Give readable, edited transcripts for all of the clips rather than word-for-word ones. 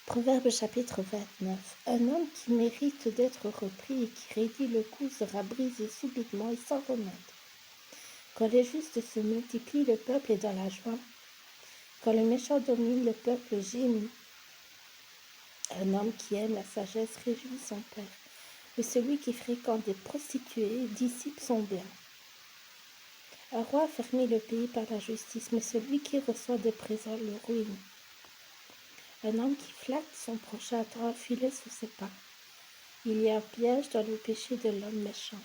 Proverbe chapitre 29. Un homme qui mérite d'être repris et qui raidit le cou sera brisé subitement et sans remède. Quand les justes se multiplient, le peuple est dans la joie. Quand le méchant domine, le peuple gémit. Un homme qui aime la sagesse réjouit son père, mais celui qui fréquente des prostituées dissipe son bien. Un roi affermit le pays par la justice, mais celui qui reçoit des présents le ruine. Un homme qui flatte son prochain tend un filet sous ses pas. Il y a un piège dans le péché de l'homme méchant.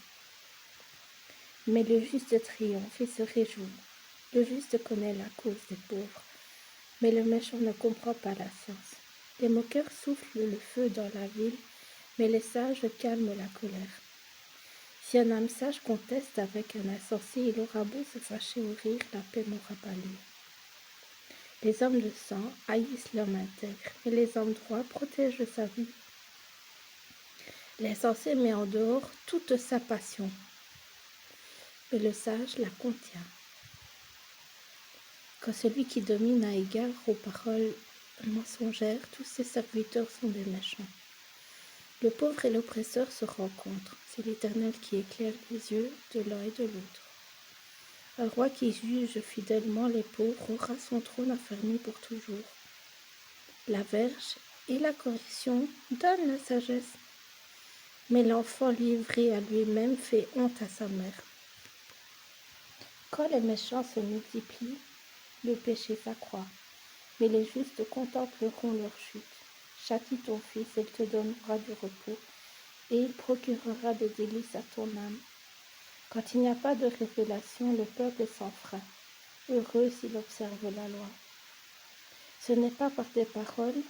Mais le juste triomphe et se réjouit. Le juste connaît la cause des pauvres, mais le méchant ne comprend pas la science. Les moqueurs soufflent le feu dans la ville, mais les sages calment la colère. Si un homme sage conteste avec un insensé, il aura beau se fâcher ou rire, la paix n'aura pas lieu. Les hommes de sang haïssent l'homme intègre, mais les hommes droits protègent sa vie. L'insensé met en dehors toute sa passion, mais le sage la contient. Quand celui qui domine a égard aux paroles mensongères, tous ses serviteurs sont des méchants. Le pauvre et l'oppresseur se rencontrent. C'est l'Éternel qui éclaire les yeux de l'un et de l'autre. Un roi qui juge fidèlement les pauvres aura son trône affermi pour toujours. La verge et la correction donnent la sagesse, mais l'enfant livré à lui-même fait honte à sa mère. Quand les méchants se multiplient, le péché s'accroît, mais les justes contempleront leur chute. Châtie ton fils, il te donnera du repos, et il procurera des délices à ton âme. Quand il n'y a pas de révélation, le peuple est sans frein, heureux s'il observe la loi. Ce n'est pas par des paroles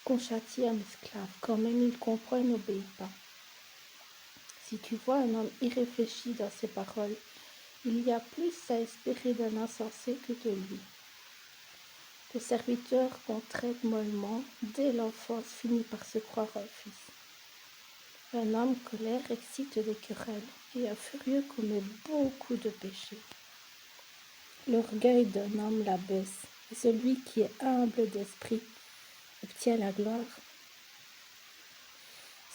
qu'on châtie un esclave, quand même il comprend et n'obéit pas. Si tu vois un homme irréfléchi dans ses paroles, il y a plus à espérer d'un insensé que de lui. Le serviteur qu'on traite mollement, dès l'enfance, finit par se croire un fils. Un homme colère excite des querelles, et un furieux commet beaucoup de péchés. L'orgueil d'un homme l'abaisse, et celui qui est humble d'esprit obtient la gloire.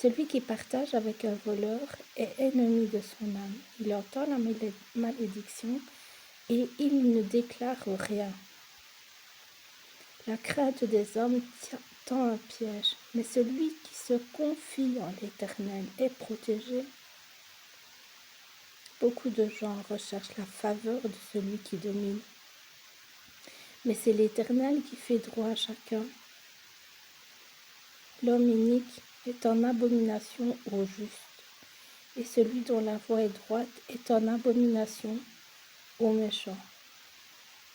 Celui qui partage avec un voleur est ennemi de son âme. Il entend la malédiction et il ne déclare rien. La crainte des hommes tend un piège, mais celui qui se confie en l'Éternel est protégé. Beaucoup de gens recherchent la faveur de celui qui domine, mais c'est l'Éternel qui fait droit à chacun. L'homme inique est en abomination au juste, et celui dont la voie est droite est en abomination aux méchants.